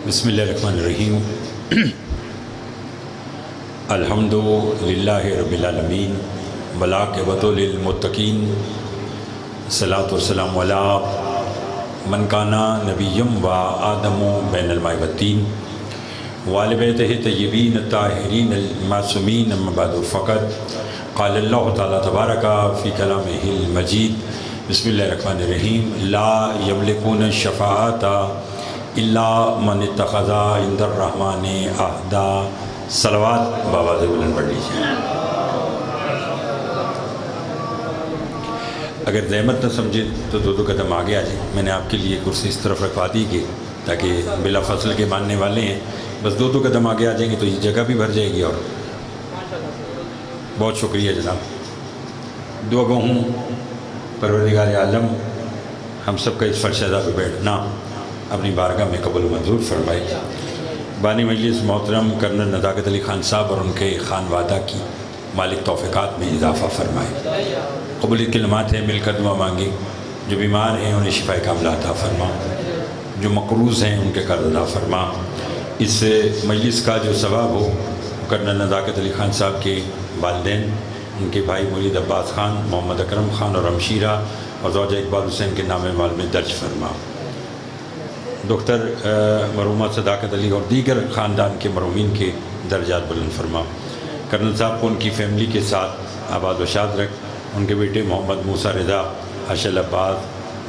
بسم اللہ الرحمن الرحیم الحمدللہ رب العالمین والعاقبۃ للمتقین الصلاۃ والسلام علی من کان نبیم و آدم بین الماء والطین وآل بیتہ الطیبین الطاہرین المعصومین اما بعد فقط قال اللہ تعالیٰ تبارک فی کلامہ المجید بسم اللہ الرحمن الرحیم لا یملکون الشفاعۃ الا من اتخذ عند الرحمن عہدا۔ صلوات بابا سے بلند پڑھ لیجیے۔ اگر زحمت نہ سمجھے تو دو قدم آگے آ جائیں۔ میں نے آپ کے لیے کرسی اس طرف رکھوا دی کہ تاکہ بلا فصل کے ماننے والے ہیں، بس دو قدم آگے آ جائیں گے تو یہ جگہ بھی بھر جائے گی۔ اور بہت شکریہ جناب۔ دعا گو ہوں پروردگار عالم ہم سب کا اس فرشدہ پہ بیٹھنا اپنی بارگاہ میں قبول منظور فرمائے۔ بانی مجلس محترم کرنل نزاکت علی خان صاحب اور ان کے خانوادہ کی مالک توفیقات میں اضافہ فرمائے۔ قبولیت کلمات ہیں، مل کر دعا مانگیں۔ جو بیمار ہیں انہیں شفا کاملہ عطا فرما، جو مقروض ہیں ان کے قرض ادا فرما۔ اس مجلس کا جو ثواب ہو کرنل نزاکت علی خان صاحب کے والدین، ان کے بھائی مرید عباس خان، محمد اکرم خان اور ہمشیرہ اور زوجہ اقبال حسین کے نام مال میں درج فرما۔ دختر مرحومہ صداقت علی اور دیگر خاندان کے مرحومین کے درجات بلند فرما۔ کرنل صاحب کو ان کی فیملی کے ساتھ آباد و شاد رکھ۔ ان کے بیٹے محمد موسیٰ رضا، اشل عباس،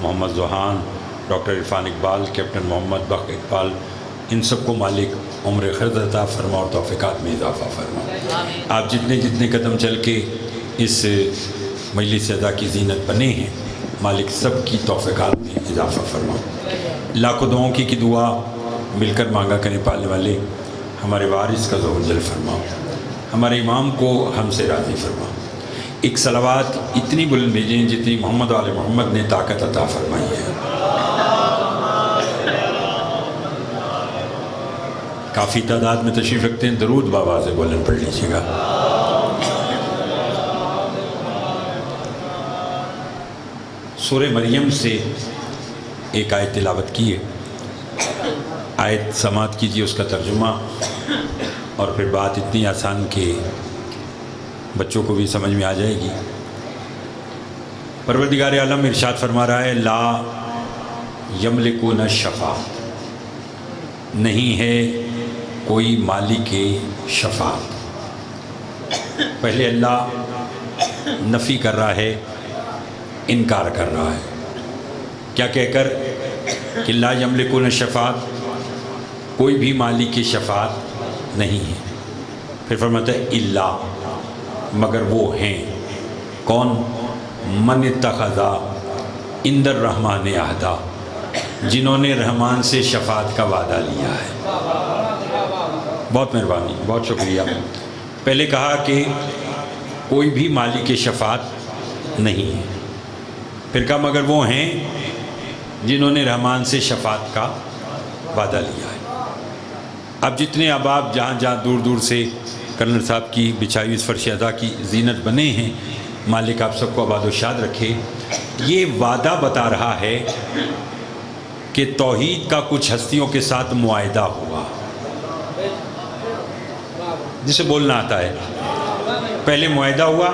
محمد زحان، ڈاکٹر عرفان اقبال، کیپٹن محمد بخت اقبال، ان سب کو مالک عمر خرد عطا فرما اور توفیقات میں اضافہ فرما۔ آپ جتنے قدم چل کے اس مجلس ادا کی زینت بنے ہیں، مالک سب کی توفیقات میں اضافہ فرما۔ لاکھوں دعاؤں کی دعا مل کر مانگا کرنے پالنے والے ہمارے وارث کا ظہور جل فرما، ہمارے امام کو ہم سے راضی فرما۔ ایک صلوات اتنی بلند بھیجیں جتنی محمد و آل محمد نے طاقت عطا فرمائی ہے۔ کافی تعداد میں تشریف رکھتے ہیں، درود بابا سے بلند پڑھ لیجیے گا۔ سورہ مریم سے ایک آیت تلاوت کی ہے، آیت سماعت کیجیے، اس کا ترجمہ، اور پھر بات اتنی آسان کہ بچوں کو بھی سمجھ میں آ جائے گی۔ پروردگار عالم ارشاد فرما رہا ہے، لا یملکون الشفاعۃ، نہیں ہے کوئی مالک شفاعت۔ پہلے اللہ نفی کر رہا ہے، انکار کر رہا ہے، کیا کہہ کر کہ لا یملکون الشفاعۃ، کوئی بھی مالک شفاعت نہیں ہے۔ پھر فرماتا ہے الا، مگر وہ ہیں کون؟ من اتخذ عند الرحمن عہدا، جنہوں نے رحمان سے شفاعت کا وعدہ لیا ہے۔ بہت مہربانی، بہت شکریہ۔ پہلے کہا کہ کوئی بھی مالک شفاعت نہیں ہے، پھر کہا مگر وہ ہیں جنہوں نے رحمان سے شفاعت کا وعدہ لیا ہے۔ اب جتنے احباب جہاں جہاں دور دور سے کرنل صاحب کی بچھائی اس فرش ادا کی زینت بنے ہیں، مالک آپ سب کو آباد و شاد رکھے۔ یہ وعدہ بتا رہا ہے کہ توحید کا کچھ ہستیوں کے ساتھ معاہدہ ہوا، جسے بولنا آتا ہے۔ پہلے معاہدہ ہوا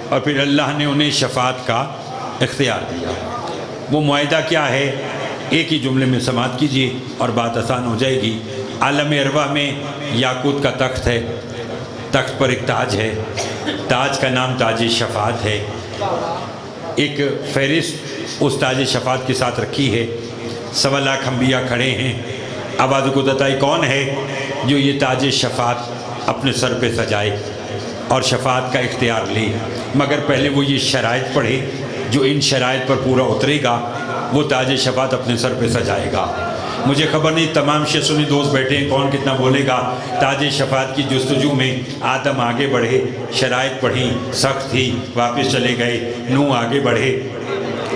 اور پھر اللہ نے انہیں شفاعت کا اختیار دیا۔ وہ معاہدہ کیا ہے؟ ایک ہی جملے میں سماعت کیجیے اور بات آسان ہو جائے گی۔ عالم ارواح میں یاقوت کا تخت ہے، تخت پر ایک تاج ہے، تاج کا نام تاج شفاعت ہے۔ ایک فہرست اس تاج شفاعت کے ساتھ رکھی ہے، 1.25 لاکھ انبیاء کھڑے ہیں۔ آواز کو بتائی کون ہے جو یہ تاج شفاعت اپنے سر پہ سجائے اور شفاعت کا اختیار لے؟ مگر پہلے وہ یہ شرائط پڑھے، جو ان شرائط پر پورا اترے گا وہ تاج شفاعت اپنے سر پہ سجائے گا۔ مجھے خبر نہیں تمام شیعہ سنی دوست بیٹھے ہیں کون کتنا بولے گا۔ تاج شفاعت کی جستجو میں آدم آگے بڑھے، شرائط پڑھی، سخت تھی، واپس چلے گئے۔ نوح آگے بڑھے،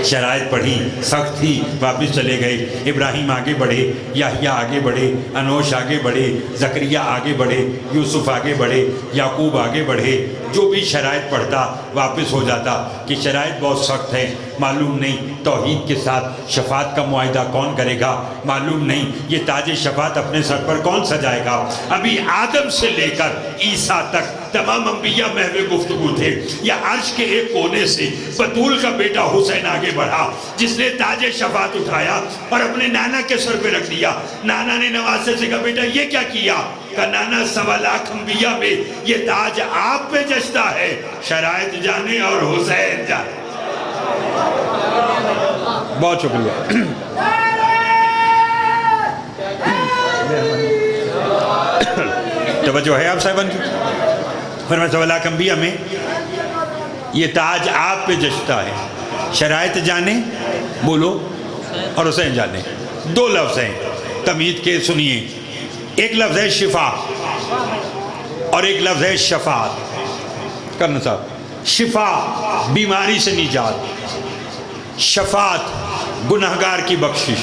شرائط پڑھی، سخت تھی، واپس چلے گئے۔ ابراہیم آگے بڑھے، یحییٰ آگے بڑھے، انوش آگے بڑھے، زکریا آگے بڑھے، یوسف آگے بڑھے، یعقوب آگے بڑھے۔ جو بھی شرائط پڑھتا واپس ہو جاتا کہ شرائط بہت سخت ہے، معلوم نہیں توحید کے ساتھ شفاعت کا معاہدہ کون کرے گا، معلوم نہیں یہ تاج شفاعت اپنے سر پر کون سجائے گا۔ ابھی آدم سے لے کر عیسیٰ تک تمام انبیاء محو گفتگو تھے۔ یا عرش کے ایک کونے سے بطول کا بیٹا حسین آگے بڑھا، جس نے تاج شفاعت اٹھایا اور اپنے نانا کے سر پہ رکھ دیا۔ نانا نے نواسے سے کہا بیٹا یہ کیا کیا؟ کہ نانا 1.25 لاکھ انبیاء میں یہ تاج آپ پہ جچتا ہے، شرائط جانے اور حسین جانے۔ بہت شکریہ۔ توجہ ہے آپ صاحبان کی؟ فرمایا 1.25 لاکھ انبیاء میں یہ تاج آپ پہ جچتا ہے، شرائط جانے بولو اور حسین جانے۔ 2 لفظ ہیں تمہید کے، سنیے۔ ایک لفظ ہے شفا اور ایک لفظ ہے شفاعت۔ کرنا صاحب، شفا بیماری سے نجات، شفاعت گناہگار کی بخشش۔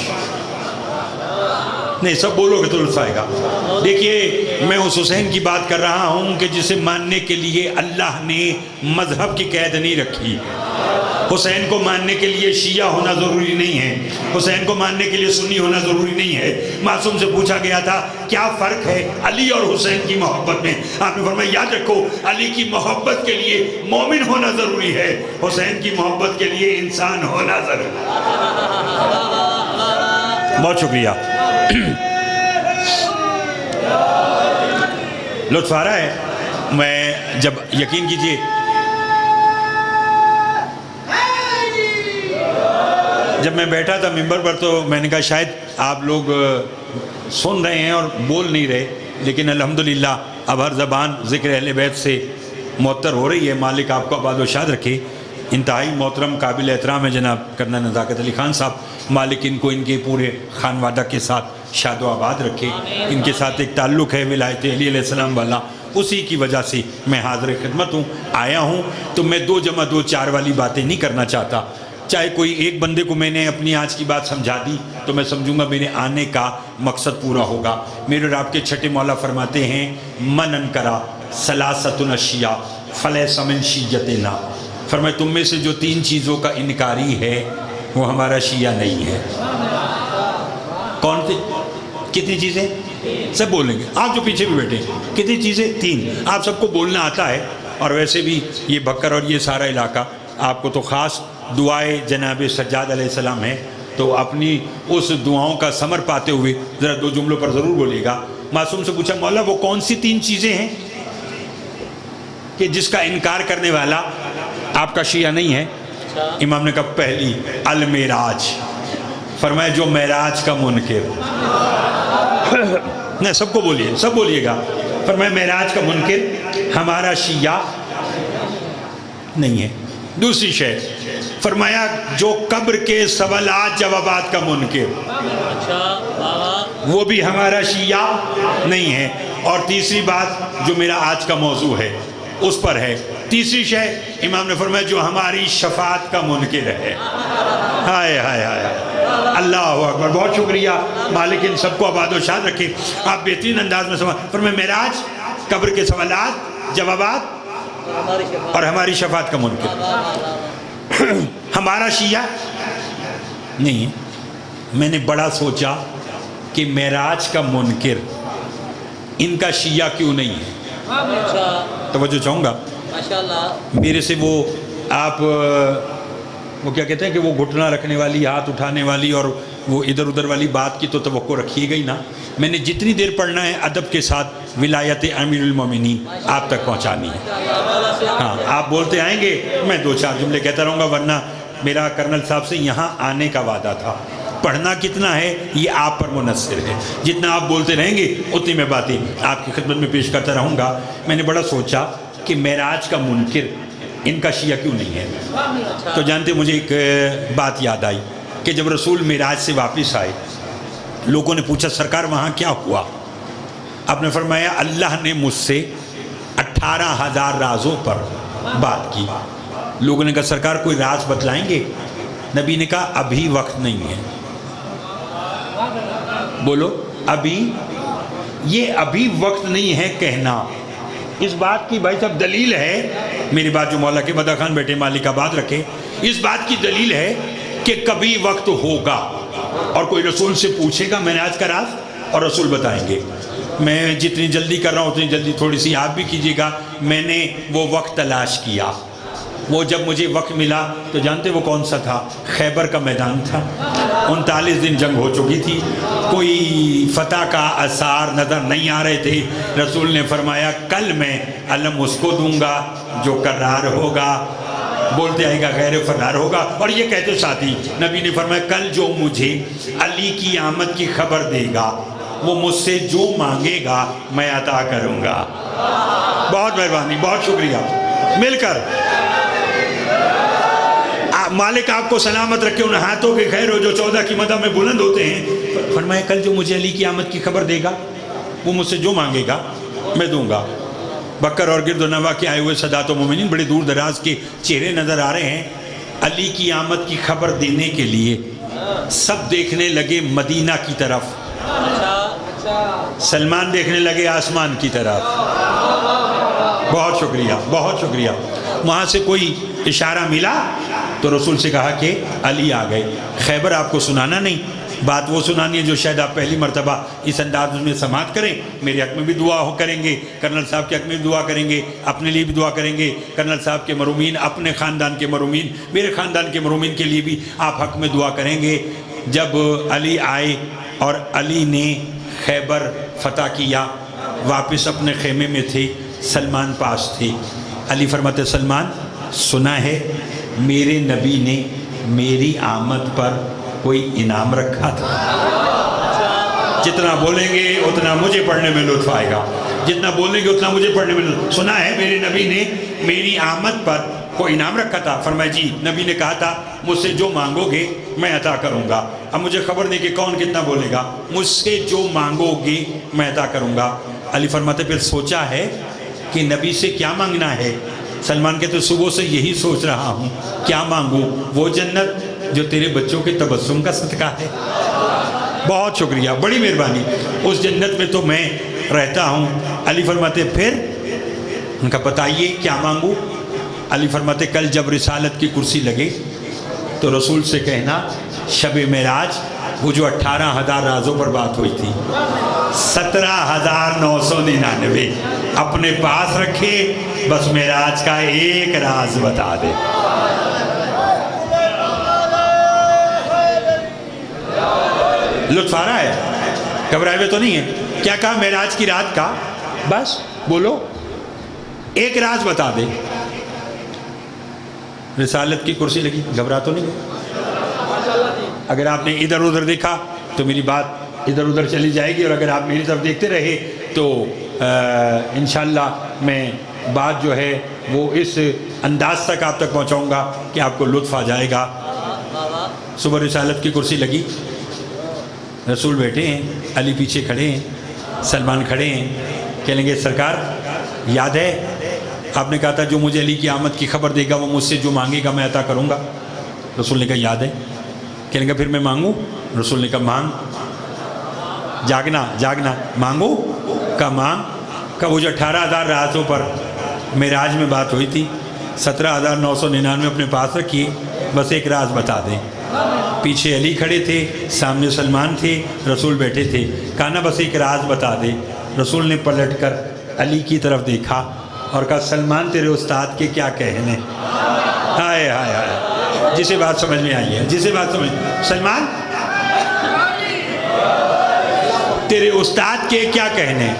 نہیں سب بولو گے تو لطف آئے گا۔ دیکھیے میں اس حسین کی بات کر رہا ہوں کہ جسے ماننے کے لیے اللہ نے مذہب کی قید نہیں رکھی۔ حسین کو ماننے کے لیے شیعہ ہونا ضروری نہیں ہے، حسین کو ماننے کے لیے سنی ہونا ضروری نہیں ہے۔ معصوم سے پوچھا گیا تھا کیا فرق ہے علی اور حسین کی محبت میں؟ آپ نے فرمایا یاد رکھو علی کی محبت کے لیے مومن ہونا ضروری ہے، حسین کی محبت کے لیے انسان ہونا ضروری ہے۔ بہت شکریہ۔ لطف آ رہا ہے؟ میں جب یقین کیجئے جب میں بیٹھا تھا ممبر پر تو میں نے کہا شاید آپ لوگ سن رہے ہیں اور بول نہیں رہے، لیکن الحمدللہ اب ہر زبان ذکر اہل بیت سے معطر ہو رہی ہے۔ مالک آپ کو آباد و شاد رکھے۔ انتہائی محترم قابل احترام ہے جناب کرنل نزاکت علی خان صاحب، مالک ان کو ان کے پورے خانوادہ کے ساتھ شاد و آباد رکھے۔ ان کے ساتھ ایک تعلق ہے ولایت علی علیہ السلام والا، اسی کی وجہ سے میں حاضر خدمت ہوں، آیا ہوں۔ تو میں 2 × 2 = 4 والی باتیں نہیں کرنا چاہتا۔ چاہے کوئی ایک بندے کو میں نے اپنی آج کی بات سمجھا دی تو میں سمجھوں گا میرے آنے کا مقصد پورا ہوگا۔ میرے رب کے چھٹے مولا فرماتے ہیں من انکرا ثلاثۃ اشیاء فلیس من شیعتنا۔ فرمائے تم میں سے جو 3 چیزوں کا انکاری ہے وہ ہمارا شیعہ نہیں ہے۔ کون سی؟ کتنی چیزیں؟ سب بولیں گے، آپ جو پیچھے بھی بیٹھے کتنی چیزیں؟ 3۔ آپ سب کو بولنا آتا ہے، اور ویسے بھی یہ بکر اور یہ سارا علاقہ آپ کو تو خاص دعائے جناب سجاد علیہ السلام ہے، تو اپنی اس دعاؤں کا ثمر پاتے ہوئے ذرا 2 جملوں پر ضرور بولیے گا۔ معصوم سے پوچھا مولا وہ کون سی 3 چیزیں ہیں کہ جس کا انکار کرنے والا آپ کا شیعہ نہیں ہے؟ امام نے کہا پہلی المعراج۔ فرمایا جو معراج کا منکر، نہیں سب کو بولیے، سب بولیے گا۔ فرمایا معراج کا منکر ہمارا شیعہ نہیں ہے۔ دوسری شے فرمایا جو قبر کے سوالات جوابات کا منکر، وہ بھی ہمارا شیعہ نہیں ہے۔ اور تیسری بات جو میرا آج کا موضوع ہے اس پر ہے، تیسری شے امام نے فرمایا جو ہماری شفاعت کا منکر ہے۔ ہائے ہائے ہائے اللہ اکبر، بہت شکریہ، مالک ان سب کو آباد و شاد رکھے۔ آپ بہترین انداز میں فرمایا معراج، قبر کے سوالات جوابات اور ہماری شفاعت کا منکر ہمارا شیعہ نہیں ہے۔ میں نے بڑا سوچا کہ معراج کا منکر ان کا شیعہ کیوں نہیں ہے؟ توجہ چاہوں گا میرے سے وہ آپ وہ کیا کہتے ہیں کہ وہ گھٹنا رکھنے والی، ہاتھ اٹھانے والی اور وہ ادھر ادھر والی بات کی تو توقع رکھیے گئی نا۔ میں نے جتنی دیر پڑھنا ہے ادب کے ساتھ ولایت امیر المومنین آپ تک پہنچانی ہے۔ ہاں آپ بولتے آئیں گے، میں 2-4 جملے کہتا رہوں گا، ورنہ میرا کرنل صاحب سے یہاں آنے کا وعدہ تھا۔ پڑھنا کتنا ہے یہ آپ پر منحصر ہے، جتنا آپ بولتے رہیں گے اتنی میں باتیں آپ کی خدمت میں پیش کرتا رہوں گا۔ میں نے بڑا سوچا کہ معراج کا منکر ان کا شیعہ کیوں نہیں ہے؟ تو جانتے مجھے ایک بات یاد آئی کہ جب رسول معراج سے واپس آئے لوگوں نے پوچھا سرکار وہاں کیا ہوا؟ آپ نے فرمایا اللہ نے مجھ سے 18,000 رازوں پر بات کی۔ لوگوں نے کہا سرکار کوئی راز بتلائیں گے؟ نبی نے کہا ابھی وقت نہیں ہے. بولو ابھی. یہ ابھی وقت نہیں ہے کہنا اس بات کی بھائی صاحب دلیل ہے. میری بات جو مولا کے مدہ خان بیٹے مالک آباد رکھے, اس بات کی دلیل ہے کہ کبھی وقت ہوگا. اور کوئی رسول سے پوچھے گا معراج کا راز, اور رسول بتائیں گے. میں جتنی جلدی کر رہا ہوں اتنی جلدی تھوڑی سی آپ بھی کیجیے گا. میں نے وہ وقت تلاش کیا. وہ جب مجھے وقت ملا تو جانتے وہ کون سا تھا؟ خیبر کا میدان تھا. 39 دن جنگ ہو چکی تھی, کوئی فتح کا آثار نظر نہیں آ رہے تھے. رسول نے فرمایا کل میں علم اس کو دوں گا جو کرار ہوگا, بولتے آئے گا غیر فرار ہوگا. اور یہ کہتے ساتھی نبی نے فرمایا کل جو مجھے علی کی آمد کی خبر دے گا وہ مجھ سے جو مانگے گا میں عطا کروں گا. بہت مہربانی, بہت شکریہ. مل کر مالک آپ کو سلامت رکھے, ان ہاتھوں کے خیر ہو جو 14 کی مدح میں بلند ہوتے ہیں. فرمایا کل جو مجھے علی کی آمد کی خبر دے گا وہ مجھ سے جو مانگے گا میں دوں گا. بکر اور گرد و نواح کے آئے ہوئے سادات و مومنین بڑے دور دراز کے چہرے نظر آ رہے ہیں. علی کی آمد کی خبر دینے کے لیے سب دیکھنے لگے مدینہ کی طرف, سلمان دیکھنے لگے آسمان کی طرف. بہت شکریہ, بہت شکریہ. وہاں سے کوئی اشارہ ملا تو رسول سے کہا کہ علی آ گئے. خیبر آپ کو سنانا نہیں, بات وہ سنانی ہے جو شاید آپ پہلی مرتبہ اس انداز میں سماعت کریں. میرے حق میں بھی دعا کریں گے, کرنل صاحب کے حق میں بھی دعا کریں گے, اپنے لیے بھی دعا کریں گے. کرنل صاحب کے مرحومین, اپنے خاندان کے مرحومین, میرے خاندان کے مرحومین کے لیے بھی آپ حق میں دعا کریں گے. جب علی آئے اور علی نے خیبر فتح کیا, واپس اپنے خیمے میں تھے, سلمان پاس تھے. علی فرماتے سلمان سنا ہے میرے نبی نے میری آمد پر کوئی انعام رکھا تھا. جتنا بولیں گے اتنا مجھے پڑھنے میں لطف آئے گا, جتنا بولیں گے اتنا مجھے پڑھنے میں لطف. سنا ہے میرے نبی نے میری آمد پر کوئی انعام رکھا تھا. فرمایا جی, نبی نے کہا تھا مجھ سے جو مانگو گے میں عطا کروں گا. اب مجھے خبر نہیں کہ کون کتنا بولے گا, مجھ سے جو مانگو گے میں عطا کروں گا. علی فرماتے پھر سوچا ہے کہ نبی سے کیا مانگنا ہے؟ سلمان کہتے صبح سے یہی سوچ رہا ہوں کیا مانگوں, وہ جنت جو تیرے بچوں کے تبسم کا صدقہ ہے. بہت شکریہ, بڑی مہربانی. اس جنت میں تو میں رہتا ہوں. علی فرماتے پھر, ان کا بتائیے کیا مانگوں. علی فرماتے کل جب رسالت کی کرسی لگے تو رسول سے کہنا شب معراج وہ جو 18,000 رازوں پر بات ہوئی تھی 17,999 اپنے پاس رکھے, بس معراج کا ایک راز بتا دے. لطف آ رہا ہے, گھبرائے ہوئے تو نہیں ہے؟ کیا کہا معراج کی رات کا؟ بس بولو ایک راز بتا دے. رسالت کی کرسی لگی, گھبرا تو نہیں ہے؟ اگر آپ نے ادھر ادھر دیکھا تو میری بات ادھر ادھر چلی جائے گی, اور اگر آپ میری طرف دیکھتے رہے تو انشاءاللہ میں بات جو ہے وہ اس انداز تک آپ تک پہنچاؤں گا کہ آپ کو لطف آ جائے گا. صبح رسالت کی کرسی لگی, رسول بیٹھے ہیں, علی پیچھے کھڑے ہیں, سلمان کھڑے ہیں. کہنے لگے سرکار یاد ہے آپ نے کہا تھا جو مجھے علی کی آمد کی خبر دے گا وہ مجھ سے جو مانگے گا میں عطا کروں گا. رسول نے کہا یاد ہے. کہنے لگا پھر میں مانگوں؟ رسول نے کہا مانگ. جاگنا جاگنا, مانگو کا مانگ. کا وہ جو 18,000 رازوں پر معراج میں بات ہوئی تھی 17,999 اپنے پاس رکھیے, بس ایک راز بتا دیں. پیچھے علی کھڑے تھے, سامنے سلمان تھے, رسول بیٹھے تھے. کہا نا بس ایک راز بتا دے. رسول نے پلٹ کر علی کی طرف دیکھا اور کہا سلمان تیرے استاد کے کیا کہنے. ہائے ہائے ہائے, جسے بات سمجھ میں آئی ہے, جسے بات سمجھ, سلمان تیرے استاد کے کیا کہنے.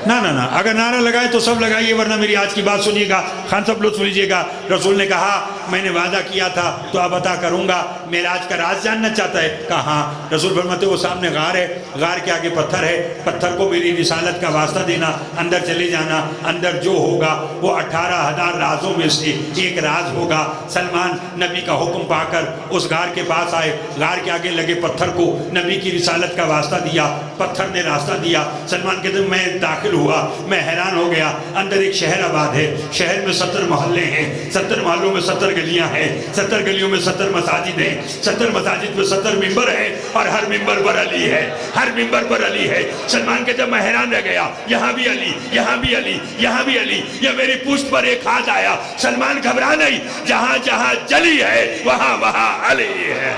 نا نا نا, اگر نعرہ لگائے تو سب لگائیے, ورنہ میری آج کی بات سنیے گا. خان صاحب لطف لیجیے گا. رسول نے کہا میں نے وعدہ کیا تھا تو اب عطا کروں گا. معراج کا راز جاننا چاہتا ہے؟ کہا ہاں. رسول فرماتے وہ سامنے غار ہے, غار کے آگے پتھر ہے, پتھر کو میری رسالت کا واسطہ دینا, اندر چلے جانا, اندر جو ہوگا وہ 18,000 رازوں میں سے ایک راز ہوگا. سلمان نبی کا حکم پا کر اس غار کے پاس آئے, غار کے آگے لگے پتھر کو نبی کی رسالت کا واسطہ دیا, پتھر نے راستہ دیا. سلمان کہتے ہیں میں داخل ہوا, میں حیران ہو گیا. اندر ایک شہر آباد ہے, شہر میں 70 محلے ہیں, 70 محلوں میں 70 گلیاں ہیں، 70 گلیوں میں 70 مساجد ہیں، 70 مساجد میں 70 ممبر ہیں، اور ہر ممبر پر علی ہے، ہر ممبر پر علی ہے۔ سلمان کہتا میں حیران رہ گیا، یہاں بھی علی، یہاں بھی علی، یہاں بھی علی، یہ میری پشت پر ایک ہاتھ آیا۔ سلمان گھبرا نہیں، جہاں جہاں جلی ہے وہاں وہاں علی ہے۔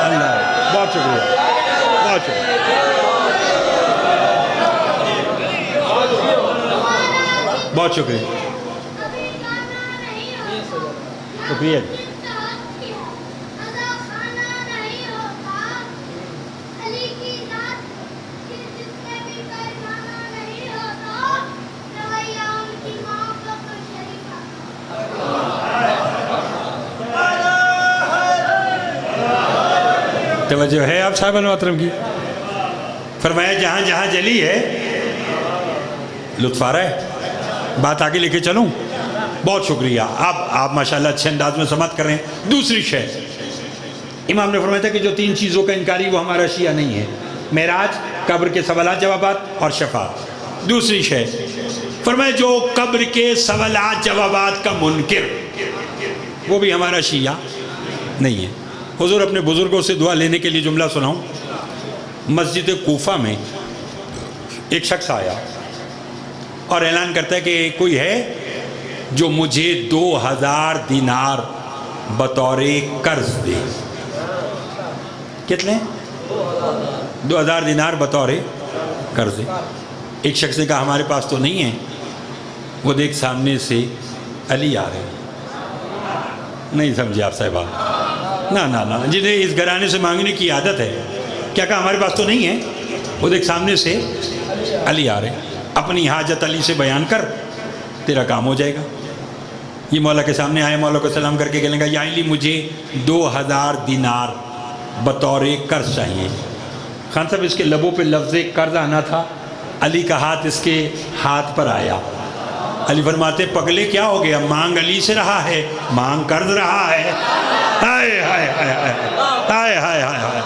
اللہ، بہت شکریہ، بہت شکریہ۔ بہت شکریہ، شکریہ جی۔ توجہ ہے آپ صاحب محترم کی؟ فرمایا جہاں جہاں جلی ہے، لطف آ رہا ہے، بات آگے لے کے چلوں؟ بہت شکریہ، آپ ماشاءاللہ اچھے انداز میں سماعت کر رہے ہیں۔ دوسری شے، امام نے فرمایا تھا کہ جو 3 چیزوں کا انکاری وہ ہمارا شیعہ نہیں ہے، معراج، قبر کے سوالات جوابات اور شفاعت۔ دوسری شے فرمایا جو قبر کے سوالات جوابات کا منکر، وہ بھی ہمارا شیعہ نہیں ہے۔ حضور اپنے بزرگوں سے دعا لینے کے لیے جملہ سناؤں۔ مسجد کوفہ میں ایک شخص آیا اور اعلان کرتا ہے کہ کوئی ہے جو مجھے 2000 دینار بطور قرض دے۔ کتنے؟ 2000 دینار بطور قرض دے۔ ایک شخص نے کہا ہمارے پاس تو نہیں ہے۔ وہ دیکھ سامنے سے علی آ رہے ہیں۔ نہیں سمجھے آپ صاحبہ؟ نہ جنہیں اس گھرانے سے مانگنے کی عادت ہے، کیا کہا ہمارے پاس تو نہیں ہے؟ وہ دیکھ سامنے سے علی آ رہے ہیں۔ اپنی حاجت علی سے بیان کر، تیرا کام ہو جائے گا۔ یہ مولا کے سامنے آئے، مولا کو سلام کر کے کہنے لگا یا علی مجھے 2000 دینار بطور قرض چاہیے۔ خان صاحب اس کے لبوں پہ لفظ قرض آنا تھا، علی کا ہاتھ اس کے ہاتھ پر آیا۔ علی فرماتے پگلے کیا ہو گیا؟ مانگ علی سے رہا ہے، مانگ قرض رہا ہے۔ ہائے ہائے ہائے ہائے ہائے ہائے ہائے،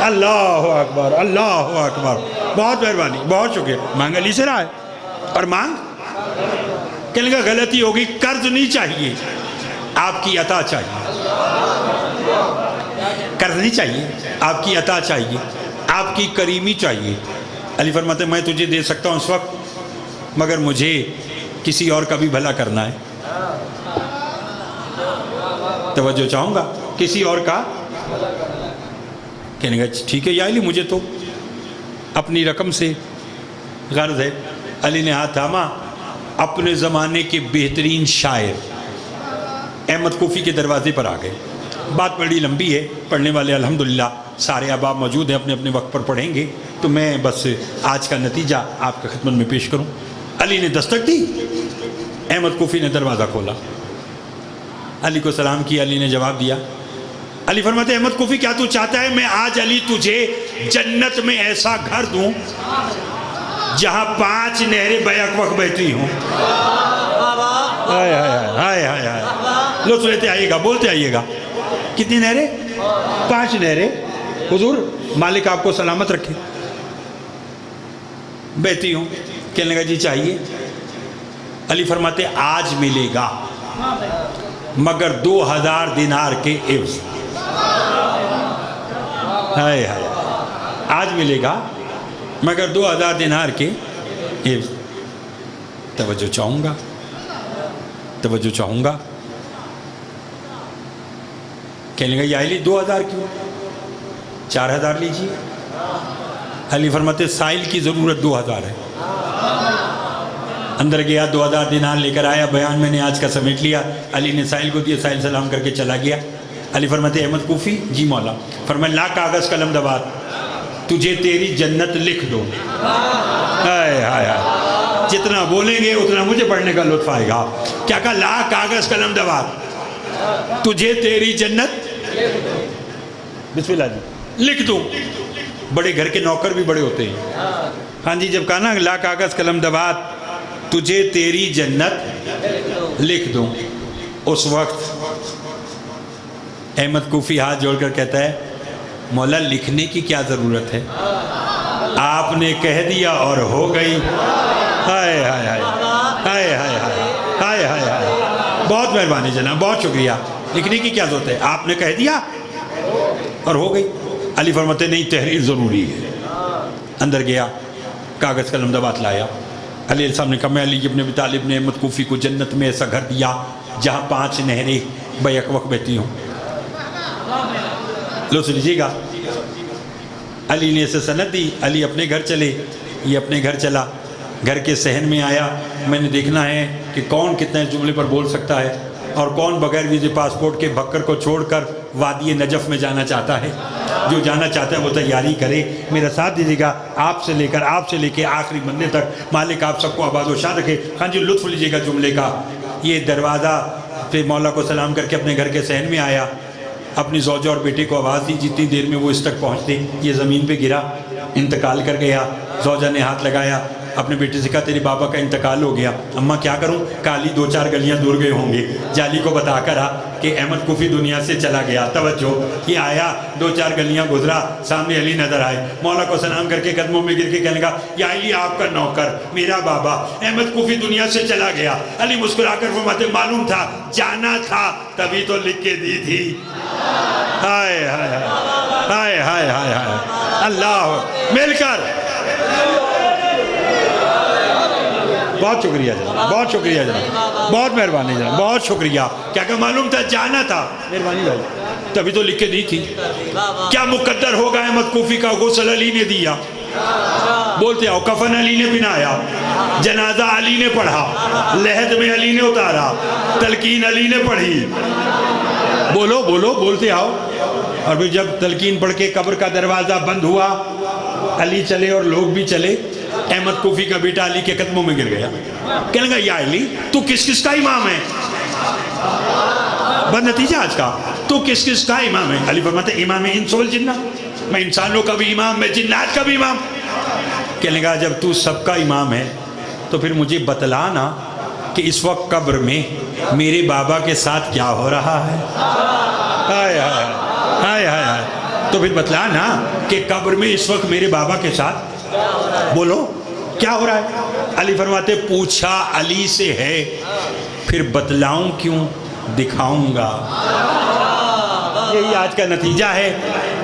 اللہ اکبر، اللہ اکبر، بہت مہربانی، بہت شکریہ۔ مانگ علی سے رہا ہے اور مانگ، کہنے کا غلطی ہوگی، قرض نہیں چاہیے، آپ کی عطا چاہیے۔ قرض نہیں چاہیے، آپ کی عطا چاہیے، آپ کی کریمی چاہیے۔ علی فرماتے میں تجھے دے سکتا ہوں اس وقت، مگر مجھے کسی اور کا بھی بھلا کرنا ہے۔ توجہ چاہوں گا، کسی اور کا۔ کہنے گا ٹھیک ہے یا علی مجھے تو اپنی رقم سے غرض ہے۔ علی نے ہاتھ تھاما، اپنے زمانے کے بہترین شاعر احمد کوفی کے دروازے پر آ گئے۔ بات بڑی لمبی ہے، پڑھنے والے الحمدللہ سارے احباب موجود ہیں، اپنے اپنے وقت پر پڑھیں گے، تو میں بس آج کا نتیجہ آپ کے خدمت میں پیش کروں۔ علی نے دستک دی، احمد کوفی نے دروازہ کھولا، علی کو سلام کیا، علی نے جواب دیا۔ علی فرماتے احمد کوفی کیا تو چاہتا ہے میں آج علی تجھے جنت میں ایسا گھر دوں جہاں 5 نہریں بیک وقت بہتی ہوں؟ ہائے ہائے ہائے ہائے ہائے، لطف لیتے آئیے گا، بولتے آئیے گا۔ کتنی نہریں؟ 5 نہریں۔ حضور مالک آپ کو سلامت رکھے، بہتی ہوں۔ کہنے لگا جی چاہیے۔ علی فرماتے آج ملے گا مگر 2000 دینار کے عوض۔ ہائے ہائے، آج ملے گا مگر 2000 دینار کے عوض۔ توجہ چاہوں گا، توجہ چاہوں گا۔ کہنے لگا یا علی 2000 کیوں؟ 4000 لیجیے۔ علی فرماتے سائل کی ضرورت 2000 ہے۔ اندر گیا، 2000 دینار لے کر آیا، بیان میں نے آج کا سمیٹ لیا۔ علی نے سائل کو دیا، سائل سلام کر کے چلا گیا۔ علی فرماتے احمد کوفی جی مولا۔ فرمایا لا کاغذ قلم دوات، تجھے تیری جنت لکھ دو۔ ہائے ہائے ہائے، جتنا بولیں گے اتنا مجھے پڑھنے کا لطف آئے گا۔ کیا کہا؟ لا کاغذ قلم دوات، تجھے تیری جنت بسم اللہ جی لکھ دوں۔ بڑے گھر کے نوکر بھی بڑے ہوتے ہیں۔ ہاں جی، جب کہا نا لا کاغذ قلم دوات، تجھے تیری جنت لکھ دوں، اس وقت احمد کوفی ہاتھ جوڑ کر کہتا ہے مولا لکھنے کی کیا ضرورت ہے، آپ نے کہہ دیا اور ہو گئی۔ ہائے ہائے ہائے ہائے ہائے ہائے ہائے ہائے ہائے، بہت مہربانی جناب، بہت شکریہ، لکھنے کی کیا ضرورت ہے، آپ نے کہہ دیا اور ہو گئی۔ علی فرماتے نہیں تحریر ضروری ہے۔ اندر گیا، کاغذ قلم دبات لایا۔ علی صاحب نے کہا میں علی ابن ابی طالب نے احمد کوفی کو جنت میں ایسا گھر دیا جہاں 5 نہریں بیک وقت بہتی ہوں۔ لو سنیجیے گا، علی نے اسے سند دی، علی اپنے گھر چلے، یہ اپنے گھر چلا، گھر کے صحن میں آیا، میں نے دیکھنا ہے کہ کون کتنے جملے پر بول سکتا ہے اور کون بغیر ویزے پاسپورٹ کے بھکر کو چھوڑ کر وادی نجف میں جانا چاہتا ہے۔ جو جانا چاہتا ہے وہ تیاری کرے، میرا ساتھ دیجیے گا، آپ سے لے کے آخری بندے تک مالک آپ سب کو آباد و شاد رکھے۔ ہاں جی لطف لیجیے گا جملے کا۔ یہ دروازہ پہ مولا کو سلام کر کے اپنے گھر کے صحن میں آیا، اپنی زوجہ اور بیٹے کو آواز دی، جتنی دیر میں وہ اس تک پہنچتے یہ زمین پہ گرا، انتقال کر گیا۔ زوجہ نے ہاتھ لگایا، اپنے بیٹے سے کہا تیرے بابا کا انتقال ہو گیا۔ اماں کیا کروں؟ کالی 2-4 گلیاں دور گئے ہوں گے، جالی کو بتا کر آ کہ احمد کوفی دنیا سے چلا گیا۔ توجہ، یہ آیا 2-4 گلیاں گزرا، سامنے علی نظر آئے، مولا کو سلام کر کے قدموں میں گر کے کہنے لگا یا علی آپ کا نوکر میرا بابا احمد کوفی دنیا سے چلا گیا۔ علی مسکرا کر فرماتے معلوم تھا جانا تھا تبھی تو لکھ کے دی تھی۔ ہائے ہائے ہائے ہائے ہائے ہائے، اللہ مل کر بہت شکریہ جناب، بہت شکریہ جناب، بہت مہربانی جناب، بہت شکریہ۔ کیا کہ معلوم تھا جانا تھا، مہربانی بھائی، تبھی تو لکھ کے دی تھی۔ کیا مقدر ہوگا احمد کوفی کا غسل علی نے دیا، بولتے آؤ، کفن علی نے پہنایا، جنازہ علی نے پڑھا، لحد میں علی نے اتارا، تلقین علی نے پڑھی، بولو بولو بولتے آؤ۔ اور پھر جب تلقین پڑھ کے قبر کا دروازہ بند ہوا، علی چلے اور لوگ بھی چلے، احمد کوفی کا بیٹا علی کے قدموں میں گر گیا، کہنے لگا یا علی تو کس کس کا امام ہے؟ بس نتیجہ آج کا، تو کس کس کا امام ہے؟ علی فرماتے امام انس والجنہ، میں انسانوں کا بھی امام، میں جنات کا بھی امام۔ کہنے لگا جب تو سب کا امام ہے تو پھر مجھے بتلانا کہ اس وقت قبر میں میرے بابا کے ساتھ کیا ہو رہا ہے۔ ہائے ہائے ہائے ہائے ہائے، تو پھر بتلانا کہ قبر میں اس وقت میرے بابا کے ساتھ بولو کیا ہو رہا ہے۔ علی فرماتے پوچھا علی سے ہے پھر بتلاؤں کیوں، دکھاؤں گا۔ یہی آج کا نتیجہ ہے،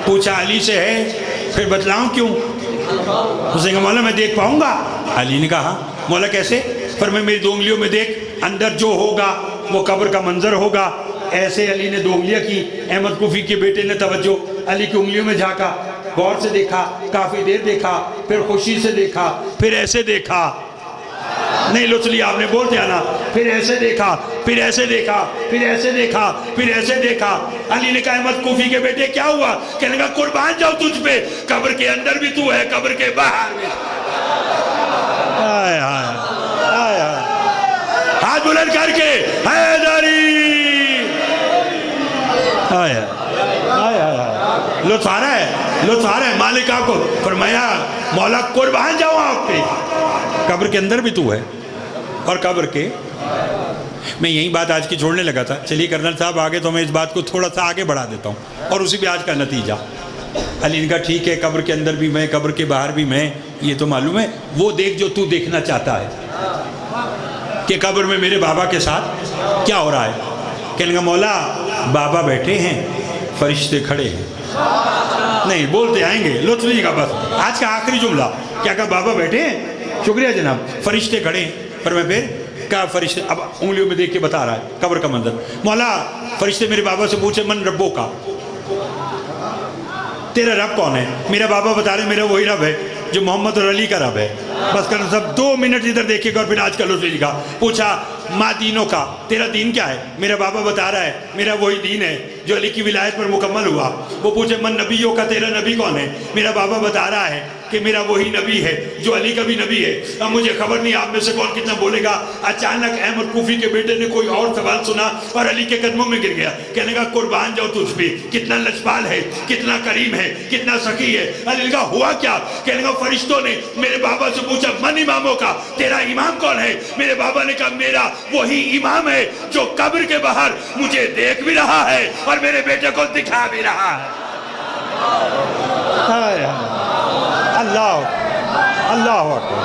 پوچھا علی سے ہے پھر بتلاؤں کیوں۔ اس نے کہا مولا میں دیکھ پاؤں گا؟ علی نے کہا مولا کیسے؟ فرمایا میری 2 انگلیوں میں دیکھ، اندر جو ہوگا وہ قبر کا منظر ہوگا۔ ایسے علی نے 2 انگلیاں کی، احمد کوفی کے بیٹے نے توجہ علی کی انگلیوں میں جھانکا، غور سے دیکھا، کافی دیر دیکھا، پھر خوشی سے دیکھا، پھر ایسے دیکھا، نہیں لطف لیا آپ نے، بولتے آنا، پھر ایسے دیکھا، پھر ایسے دیکھا، پھر ایسے دیکھا، پھر ایسے دیکھا۔ علی نے کہا احمد کوفی کے بیٹے کیا ہوا؟ کہنے لگا قربان جاؤ تجھ پہ، قبر کے اندر بھی تو ہے، قبر کے باہر بھی۔ آئے آئے آئے آئے، ہاتھ بلند کر کے حیدری، آئے آئے آئے، لطف آ رہا ہے، لطف آ رہا ہے۔ مالک آپ کو فرمایا مولا قربان جاؤ آپ پہ، قبر کے اندر بھی تو ہے اور قبر کے۔ میں یہی بات آج کی چھوڑنے لگا تھا، چلیے کرنل صاحب آگے تو میں اس بات کو تھوڑا سا آگے بڑھا دیتا ہوں اور اسی بھی آج کا نتیجہ۔ علی نے کہا ٹھیک ہے، قبر کے اندر بھی میں، قبر کے باہر بھی میں، یہ تو معلوم ہے، وہ دیکھ جو تو دیکھنا چاہتا ہے کہ قبر میں میرے بابا کے ساتھ کیا ہو رہا ہے۔ کہنے لگا مولا بابا بیٹھے ہیں، فرشتے کھڑے ہیں، نہیں بولتے آئیں گے، لطف لیجیے گا بس آج کا آخری جملہ۔ کیا کہا بابا بیٹھے ہیں؟ شکریہ جناب، فرشتے کھڑے ہیں۔ پر میں پھر کہا فرشتے، اب انگلیوں میں دیکھ کے بتا رہا ہے قبر کا منظر۔ مولا فرشتے میرے بابا سے پوچھے من ربوں کا، تیرا رب کون ہے؟ میرا بابا بتا رہے میرا وہی رب ہے جو محمد اور علی کا رب ہے۔ بس کرنا سب 2 منٹ ادھر دیکھے گا اور پھر آج کا لطف لیجیے گا۔ پوچھا ماں دینوں کا، تیرا دین کیا ہے؟ میرا بابا بتا رہا ہے میرا وہی دین ہے جو علی کی ولایت پر مکمل ہوا۔ وہ پوچھے من نبیوں کا، تیرا نبی کون ہے؟ میرا بابا بتا رہا ہے کہ میرا وہی نبی ہے جو علی کا بھی نبی ہے۔ اب مجھے خبر نہیں آپ میں سے کون کتنا بولے گا۔ اچانک احمد کوفی کے بیٹے نے کوئی اور سوال سنا اور علی کے قدموں میں گر گیا، کہنے کا قربان جاؤ تجھ پہ، کتنا لجپال ہے، کتنا کریم ہے، کتنا سخی ہے۔ علی نے کہا ہوا کیا؟ کہنے کا فرشتوں نے میرے بابا سے پوچھا من اماموں کا، تیرا امام کون ہے؟ میرے بابا نے کہا میرا وہی امام ہے جو قبر کے باہر مجھے دیکھ بھی رہا ہے اور میرے بیٹے کو دکھا بھی رہا ہے۔ اللہ اللہ اکبر۔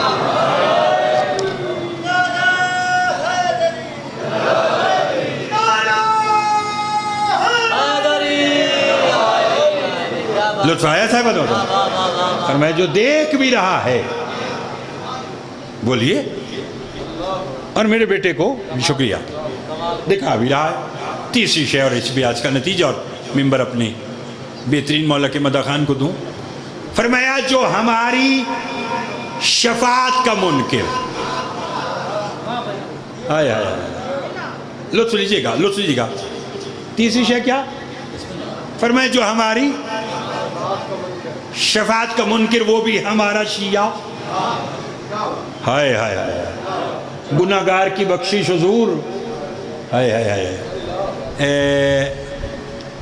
لطف آیا صاحب بتاؤ؟ فرمایا جو دیکھ بھی رہا ہے، بولیے، اور میرے بیٹے کو شکریہ، دکھا بھی رہا ہے۔ تیسری شے، اور اس بھی آج کا نتیجہ اور ممبر اپنے بہترین مولا کے مدح خان کو دوں، فرمایا جو ہماری شفاعت کا منکر، آئے آئے آئے، لطف لیجیے گا، لطف لیجیے گا۔ تیسری شے کیا؟ فرمایا جو ہماری شفاعت کا منکر، وہ بھی ہمارا شیعہ۔ ہائے ہائے ہائے، گناہگار کی بخشش حضور، ہائے ہائے ہائے۔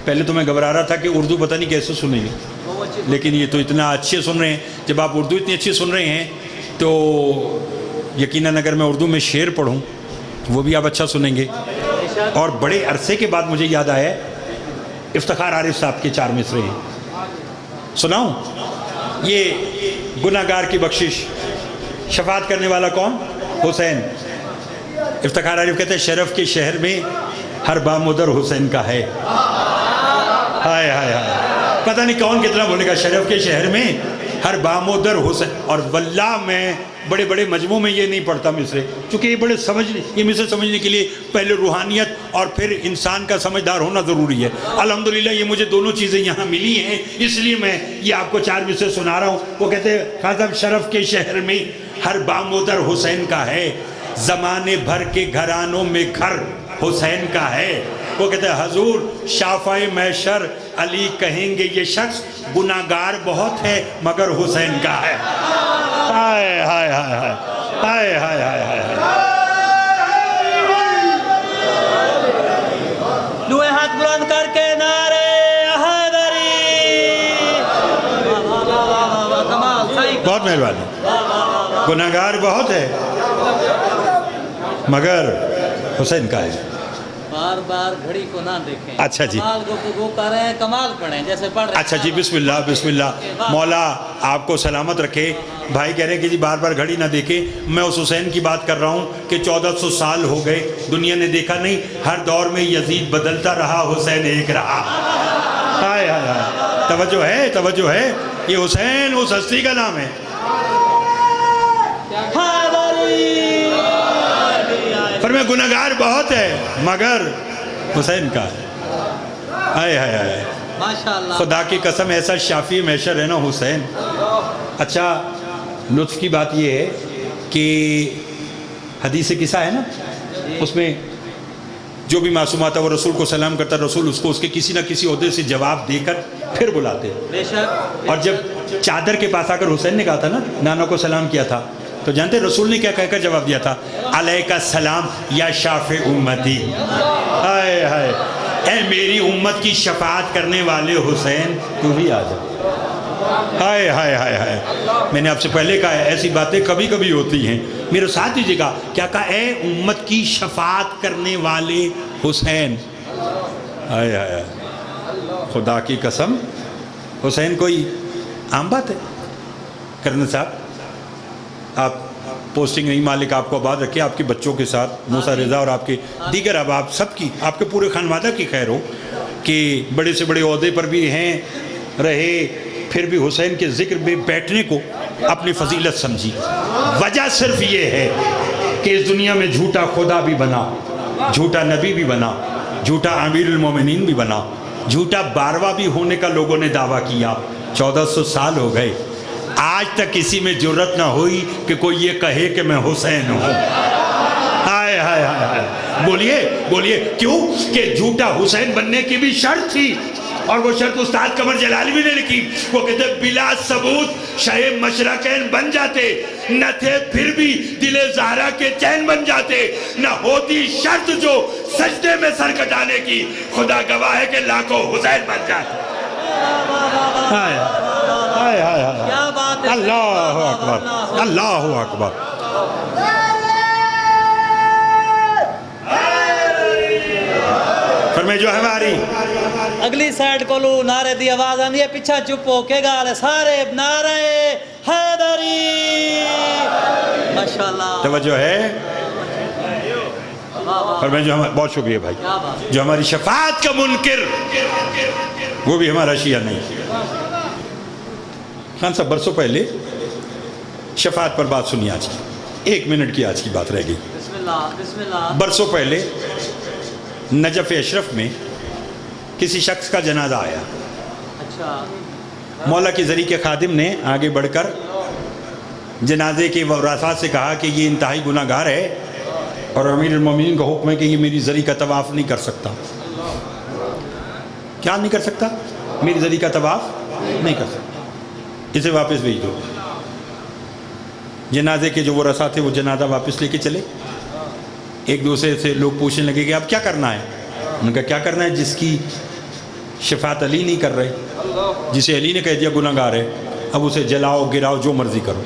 پہلے تو میں گھبرا رہا تھا کہ اردو پتہ نہیں کیسے سنیں گے، لیکن یہ تو اتنا اچھے سن رہے ہیں۔ جب آپ اردو اتنی اچھی سن رہے ہیں تو یقیناً اگر میں اردو میں شعر پڑھوں وہ بھی آپ اچھا سنیں گے۔ اور بڑے عرصے کے بعد مجھے یاد آیا افتخار عارف صاحب کے 4 مصرے ہیں، سناؤں؟ یہ گناہگار کی بخشش، شفاعت کرنے والا کون؟ حسین۔ افتخار عارف کہتے ہیں شرف کے شہر میں ہر بام ادھر حسین کا ہے۔ ہائے ہائے ہائے، پتہ نہیں کون کتنا بولے گا، شرف کے شہر میں ہر بام ادھر حسین۔ اور واللہ میں بڑے بڑے مجموع میں یہ نہیں پڑھتا مصرے، چونکہ یہ بڑے یہ مصرے سمجھنے کے لیے پہلے روحانیت اور پھر انسان کا سمجھدار ہونا ضروری ہے۔ الحمدللہ یہ مجھے دونوں چیزیں یہاں ملی ہیں، اس لیے میں یہ آپ کو 4 مصرے سنا رہا ہوں۔ وہ کہتے ہیں خان صاحب شرف کے شہر میں ہر بام ادھر حسین کا ہے، زمانے بھر کے گھرانوں میں گھر حسین کا ہے۔ وہ کہتے ہیں حضور شافع محشر علی کہیں گے یہ شخص گناہگار بہت ہے مگر حسین کا ہے۔ ہائے ہائے ہائے ہائے ہائے ہائے ہائے ہائے، دوے ہاتھ بلند کر کے نعرے حیدری۔ کمال، صحیح، بہت مہربانی۔ گناہگار بہت ہے مگر حسین کا ہے۔ بار بار گھڑی کو نہ دیکھیں۔ اچھا جی، کمال گفتگو کر رہے ہیں، کمال پڑھیں جیسے پڑھ رہے ہیں۔ اچھا جی، بسم اللہ بسم اللہ۔ مولا آپ کو سلامت رکھے۔ بھائی کہہ رہے ہیں کہ جی بار بار گھڑی نہ دیکھیں، میں اس حسین کی بات کر رہا ہوں کہ 1400 سال ہو گئے، دنیا نے دیکھا نہیں، ہر دور میں یزید بدلتا رہا، حسین ایک رہا۔ ہائے ہائے ہائے، توجہ ہے، توجہ ہے، یہ حسین اس ہستی کا نام ہے۔ فرمایا گناہگار بہت ہے مگر حسین کا ہے۔ آئے آئے آئے، ماشاءاللہ، خدا کی قسم ایسا شافی محشر ہے نا حسین۔ اچھا لطف کی بات یہ ہے کہ حدیث قصہ ہے نا، اس میں جو بھی معصوم آتا وہ رسول کو سلام کرتا، رسول اس کو اس کے کسی نہ کسی عہدے سے جواب دے کر پھر بلاتے۔ بے شک۔ اور جب چادر کے پاس آ کر حسین نے کہا تھا نا، نانا کو سلام کیا تھا، تو جانتے رسول نے کیا کہہ کر جواب دیا تھا؟ علیکہ السلام یا شافع امتی۔ ہائے ہائے، اے میری امت کی شفاعت کرنے والے حسین، تو بھی آ جا۔ ہائے ہائے ہائے ہائے، میں نے آپ سے پہلے کہا ہے ایسی باتیں کبھی کبھی ہوتی ہیں، میرے ساتھ دیجیے گا، کیا کہا؟ اے امت کی شفاعت کرنے والے حسین۔ ہائے ہائے، خدا کی قسم حسین کوئی عام بات ہے؟ کرنے صاحب آپ پوسٹنگ نہیں، مالک آپ کو آباد رکھے، آپ کے بچوں کے ساتھ موسیٰ رضا اور آپ کے دیگر احباب سب کی، آپ کے پورے خانوادہ کی خیر ہو کہ بڑے سے بڑے عہدے پر بھی ہیں رہے، پھر بھی حسین کے ذکر میں بیٹھنے کو اپنی فضیلت سمجھی۔ وجہ صرف یہ ہے کہ اس دنیا میں جھوٹا خدا بھی بنا، جھوٹا نبی بھی بنا، جھوٹا امیر المومنین بھی بنا، جھوٹا بارواں بھی ہونے کا لوگوں نے دعویٰ کیا۔ 1400 سال ہو گئے، آج تک کسی میں جرت نہ ہوئی کہ کوئی یہ کہے کہ میں حسین ہوں۔ ہائے ہائے ہائے، بولیے بولیے، کیوں؟ کہ جھوٹا حسین بننے کی بھی شرط تھی، اور وہ شرط استاد قمر جلالی بھی نے لکھی۔ وہ کہتے بلا ثبوت شہ مشرقین بن جاتے، نہ تھے پھر بھی دل زہرا کے چین بن جاتے، نہ ہوتی شرط جو سجدے میں سر کٹانے کی، خدا گواہ ہے کہ لاکھوں حسین بن جاتے۔ ہائے ہائے ہائے، کیا بات ہے، اللہ اکبر، اللہ اکبر۔ فرمائے جو ہماری اگلی سائیڈ کو لو نعرے دی آواز آندھی ہے، پیچھا چپ ہو کے گالے سارے نعرے حیدری۔ ماشاءاللہ، توجہ ہے؟ فرمائے جو ہمارا، بہت شکریہ بھائی، جو ہماری شفاعت کا منکر وہ بھی ہمارا شیعہ نہیں۔ خان صاحب برسوں پہلے شفاعت پر بات سنی آج کی، 1 منٹ کی آج کی بات رہ گئی۔ بسم اللہ بسم اللہ۔ برسوں پہلے نجف اشرف میں کسی شخص کا جنازہ آیا، اچھا مولا کی زری کے خادم نے آگے بڑھ کر جنازے کے ورثاء سے کہا کہ یہ انتہائی گناہ گار ہے اور امیر المومنین کا حکم ہے کہ یہ میری زری کا طواف نہیں کر سکتا۔ کیا نہیں کر سکتا؟ میری زری کا طواف نہیں کر سکتا، اسے واپس بھیج دو۔ جنازے کے جو ورثاء تھے وہ جنازہ واپس لے کے چلے۔ ایک دوسرے سے لوگ پوچھنے لگے کہ اب کیا کرنا ہے؟ انہوں نے کہا کیا کرنا ہے؟ جس کی شفاعت علی نہیں کر رہے، جسے علی نے کہہ دیا گناہ گار ہے، اب اسے جلاؤ گراؤ جو مرضی کرو۔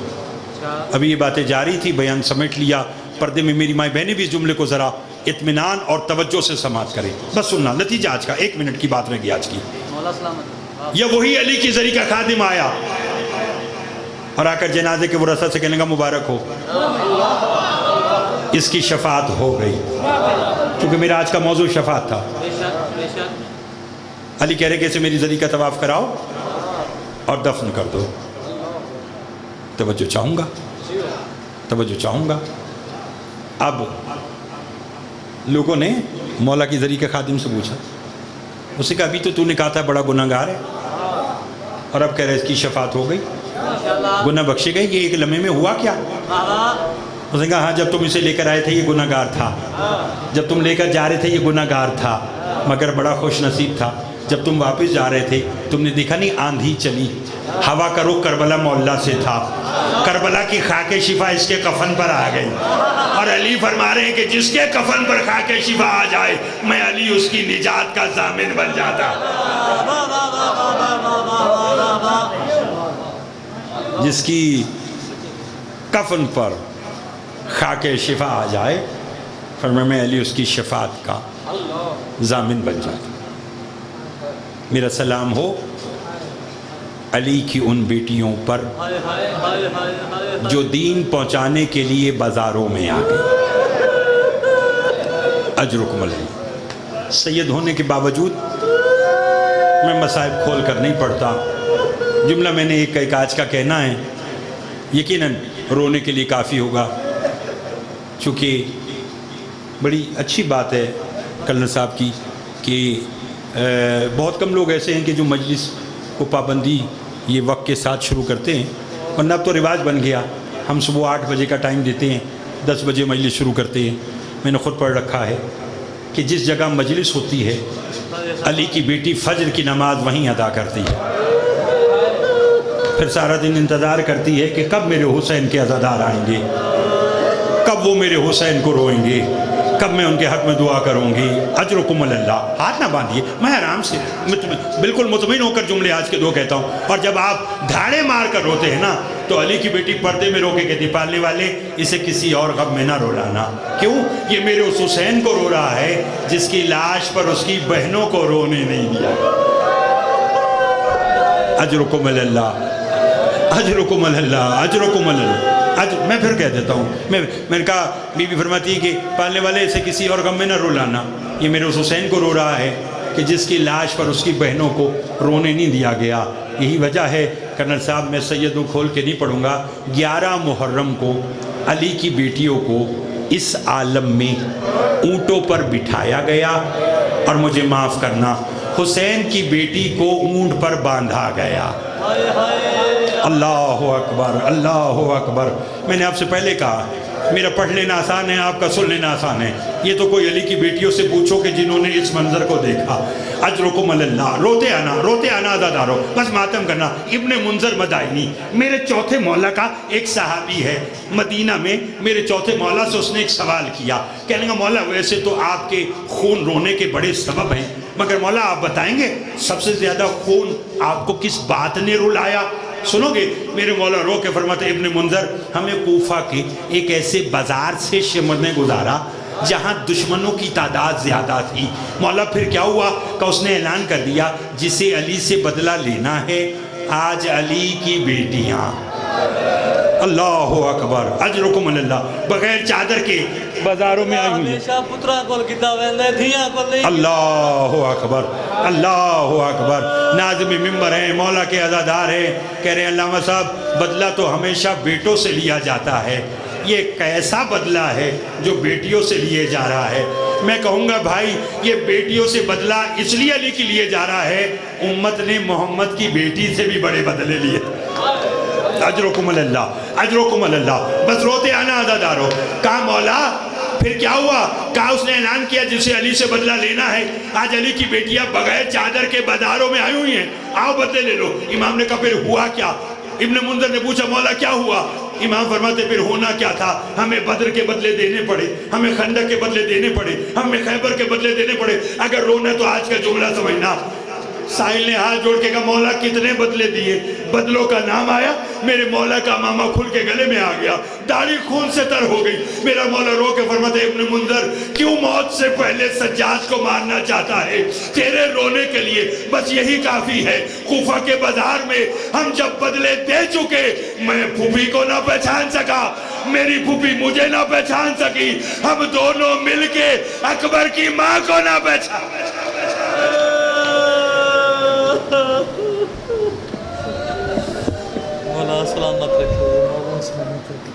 ابھی یہ باتیں جاری تھی، بیان سمیٹ لیا۔ پردے میں میری مائیں بہنیں بھی اس جملے کو ذرا اطمینان اور توجہ سے سماعت کریں، بس سننا نتیجہ آج کا، 1 منٹ کی بات رہ گئی آج کی۔ مولا سلامت۔ یہ وہی علی کی زری کا خادم آیا اور آ کر جنازے کے ورثاء سے کہنے کا مبارک ہو، اس کی شفاعت ہو گئی۔ کیونکہ میرا آج کا موضوع شفاعت تھا۔ بے شک بے شک۔ علی کہہ رہے کہ اسے میری زری کا طواف کراؤ اور دفن کر دو۔ توجہ چاہوں گا، توجہ چاہوں گا۔ اب لوگوں نے مولا کی زری کے خادم سے پوچھا، اس نے کہا ابھی تو نے کہا تھا بڑا گناہ گار ہے اور اب کہہ رہے اس کی شفاعت ہو گئی، گناہ بخشے گئے، یہ ایک لمحے میں ہوا کیا؟ اس نے کہا ہاں جب تم اسے لے کر آئے تھے یہ گناہ گار تھا، جب تم لے کر جا رہے تھے یہ گناہ گار تھا، مگر بڑا خوش نصیب تھا جب تم واپس جا رہے تھے تم نے دیکھا نہیں آندھی چلی، ہوا کا رخ کربلا مولا سے تھا، کربلا کی خاک شفا اس کے کفن پر آ گئی، اور علی فرما رہے ہیں کہ جس کے کفن پر خاک شفا آ جائے میں علی اس کی نجات کا ضامن بن جاتا۔ جس کی کفن پر خاک شفا آ جائے فرمایا میں علی اس کی شفاعت کا ضامن بن جاتا۔ میرا سلام ہو علی کی ان بیٹیوں پر جو دین پہنچانے کے لیے بازاروں میں آ گئی۔ اجرکم علیہ۔ سید ہونے کے باوجود میں مصائب کھول کر نہیں پڑھتا، جملہ میں نے ایک آج کا کہنا ہے، یقیناً رونے کے لیے کافی ہوگا، چونکہ بڑی اچھی بات ہے کلنر صاحب کی کہ بہت کم لوگ ایسے ہیں کہ جو مجلس کو پابندی یہ وقت کے ساتھ شروع کرتے ہیں، ورنہ اب تو رواج بن گیا، ہم صبح 8 بجے کا ٹائم دیتے ہیں، 10 بجے مجلس شروع کرتے ہیں۔ میں نے خود پڑھ رکھا ہے کہ جس جگہ مجلس ہوتی ہے علی کی بیٹی فجر کی نماز وہیں ادا کرتی ہے، پھر سارا دن انتظار کرتی ہے کہ کب میرے حسین کے عزادار آئیں گے، کب وہ میرے حسین کو روئیں گے، کب میں ان کے حق میں دعا کروں گی۔ اجرکم اللہ۔ ہاتھ نہ باندھیے، میں آرام سے بالکل مطمئن ہو کر جملے آج کے 2 کہتا ہوں، اور جب آپ دھاڑے مار کر روتے ہیں نا تو علی کی بیٹی پردے میں رو کے کہتی پالنے والے اسے کسی اور غم میں نہ رولانا، کیوں؟ یہ میرے اس حسین کو رو رہا ہے جس کی لاش پر اس کی بہنوں کو رونے نہیں دیا۔ اجرکم اللہ، اجرکم اللہ، اجرکم اللہ۔ میں پھر کہہ دیتا ہوں، میں نے کہا بی بی فرماتی ہے کہ پالنے والے اسے کسی اور غم میں نہ رولانا، یہ میرے اس حسین کو رو رہا ہے کہ جس کی لاش پر اس کی بہنوں کو رونے نہیں دیا گیا۔ یہی وجہ ہے کرنل صاحب میں سیدوں کھول کے نہیں پڑھوں گا، 11 محرم کو علی کی بیٹیوں کو اس عالم میں اونٹوں پر بٹھایا گیا، اور مجھے معاف کرنا حسین کی بیٹی کو اونٹ پر باندھا گیا۔ اللہ اکبر، اللہ اکبر۔ میں نے آپ سے پہلے کہا میرا پڑھ لینا آسان ہے، آپ کا سن لینا آسان ہے، یہ تو کوئی علی کی بیٹیوں سے پوچھو کہ جنہوں نے اس منظر کو دیکھا۔ اجرکم اللہ۔ روتے آنا عزادارو، بس ماتم کرنا۔ ابن منظر مدائنی میرے چوتھے مولا کا ایک صحابی ہے، مدینہ میں میرے چوتھے مولا سے اس نے ایک سوال کیا، کہنے گا مولا ویسے تو آپ کے خون رونے کے بڑے سبب ہیں، مگر مولا آپ بتائیں گے سب سے زیادہ خون آپ کو کس بات نے رلایا؟ سنو گے؟ میرے مولا رو کے فرماتے ابن منظر ہمیں کوفہ کے ایک ایسے بازار سے شمر نے گزارا جہاں دشمنوں کی تعداد زیادہ تھی۔ مولا پھر کیا ہوا کہ اس نے اعلان کر دیا جسے علی سے بدلہ لینا ہے آج علی کی بیٹیاں۔ اللہ اکبر، اجرکم اللہ۔ بغیر چادر کے بازاروں میں آئی ہوئی ہیں۔ ہمیشہ پترا کول کیتا ویندے دھیاں کول نہیں۔ اللہ اکبر، اللہ اکبر۔ ناظم ممبر ہیں، مولا کے عزادار ہیں، کہہ رہے ہیں علامہ صاحب بدلہ تو ہمیشہ بیٹوں سے لیا جاتا ہے، یہ کیسا بدلہ ہے جو بیٹیوں سے لیے جا رہا ہے؟ میں کہوں گا بھائی یہ بیٹیوں سے بدلہ اس لیے لیے جا رہا ہے، امت نے محمد کی بیٹی سے بھی بڑے بدلے لیے۔ اجرکم اللہ، اجرکم اللہ۔ بس روتے آنا عزادارو۔ کہا مولا پھر کیا ہوا؟ کہا اس نے اعلان کیا جسے علی سے بدلہ لینا ہے، آج علی کی بیٹیاں بغیر چادر کے بازاروں میں آئی ہوئی ہیں، آؤ بدلے لے لو۔ امام نے کہا پھر ہوا کیا؟ ابن منذر نے پوچھا مولا کیا ہوا؟ امام فرماتے پھر ہونا کیا تھا؟ ہمیں بدر کے بدلے دینے پڑے، ہمیں خندق کے بدلے دینے پڑے، ہمیں خیبر کے بدلے دینے پڑے۔ اگر رونا تو آج کا جملہ سمجھنا۔ سائل نے ہاتھ جوڑ کے کہا مولا کتنے بدلے دیے؟ بدلوں کا نام آیا، میرے مولا کا ماما کھل کے گلے میں آ گیا، داڑھی خون سے تر ہو گئی۔ میرا مولا رو کے فرماتے ابن منذر کیوں موت سے پہلے سجاد کو مارنا چاہتا ہے؟ تیرے رونے کے لیے بس یہی کافی ہے۔ کوفہ کے بازار میں ہم جب بدلے دے چکے، میں پھوپھی کو نہ پہچان سکا، میری پھوپھی مجھے نہ پہچان سکی، ہم دونوں مل کے اکبر کی ماں کو نہ پہچان۔ مولا سلامت رکھے، مولا سلامت رکھے۔